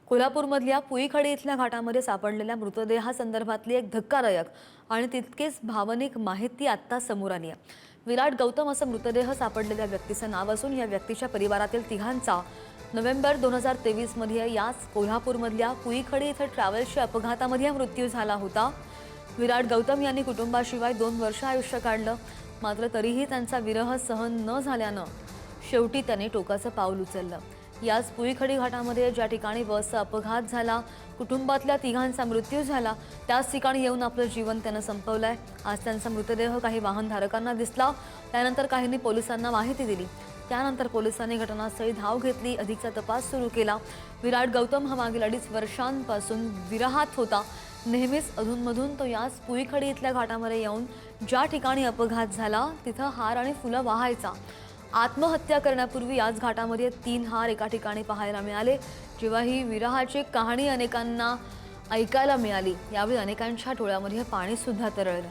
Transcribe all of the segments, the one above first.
कोल्हापूरमधल्या पुईखडी इथल्या घाटामध्ये सापडलेल्या मृतदेहासंदर्भातली एक धक्कादायक आणि तितकीच भावनिक माहिती आत्ता समोर आली आहे। विराट गौतम असं मृतदेह सापडलेल्या व्यक्तीचं नाव असून या व्यक्तीच्या परिवारातील तिघांचा नोव्हेंबर 2023 मध्ये याच कोल्हापूरमधल्या पुईखडी इथं ट्रॅव्हल्सच्या अपघातामध्ये मृत्यू झाला होता। विराट गौतम यांनी कुटुंबाशिवाय 2 वर्ष आयुष्य काढलं, मात्र तरीही त्यांचा विरह सहन न झाल्यानं शेवटी त्याने टोकाचं पाऊल उचललं। याच पुईखडी घाटामध्ये ज्या ठिकाणी बसचा अपघात झाला, कुटुंबातल्या तिघांचा मृत्यू झाला, त्याच ठिकाणी येऊन आपलं जीवन त्यानं संपवलंय। आज त्यांचा मृतदेह काही वाहनधारकांना दिसला, त्यानंतर काहींनी पोलिसांना माहिती दिली। त्यानंतर पोलिसांनी घटनास्थळी धाव घेतली, अधिकचा तपास सुरू केला। विराट गौतम हा मागील 2.5 वर्षांपासून विरहात होता। नेहमीच अधूनमधून तो याच पुईखडी इथल्या घाटामध्ये येऊन ज्या ठिकाणी अपघात झाला तिथं हार आणि फुलं वाहायचा। आत्महत्या करण्यापूर्वी याच घाटामध्ये 3 हार एका ठिकाणी पाहायला मिळाले। जेव्हा ही विरहाची कहाणी अनेकांना ऐकायला मिळाली, यावेळी अनेकांच्या डोळ्यामध्ये पाणी सुद्धा तरळलं।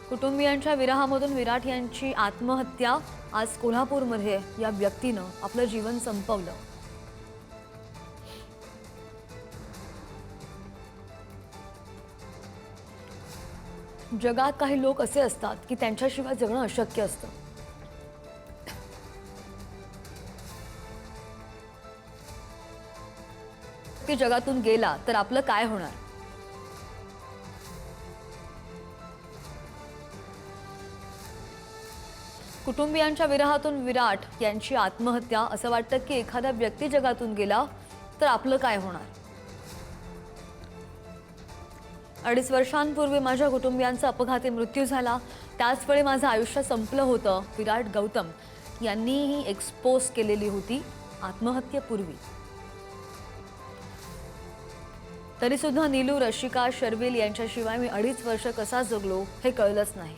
कुटुंबियांच्या विरहामधून विराट यांची आत्महत्या, आज कोल्हापूरमध्ये या व्यक्तीनं आपलं जीवन संपवलं। जगात काही लोक असे असतात की त्यांच्याशिवाय जगणं अशक्य असतं। की जगातून गेला तर आपलं काय होणार? कुटुंबियांच्या विरहातून विराट यांची आत्महत्या। असं वाटतं की एखादा व्यक्ती जगातून गेला तर आपलं काय होणार? 2.5 वर्षांपूर्वी माझ्या कुटुंबियांचा अपघाती मृत्यू झाला, त्याच वेळी माझं आयुष्य संपलं होतं। विराट गौतम यांनी ही एक्सपोज केलेली होती आत्महत्येपूर्वी। तरी सुद्धा नीलू, रशिका, शर्विल यांच्याशिवाय मी 2.5 वर्ष कसा जगलो हे कळलंच नाही।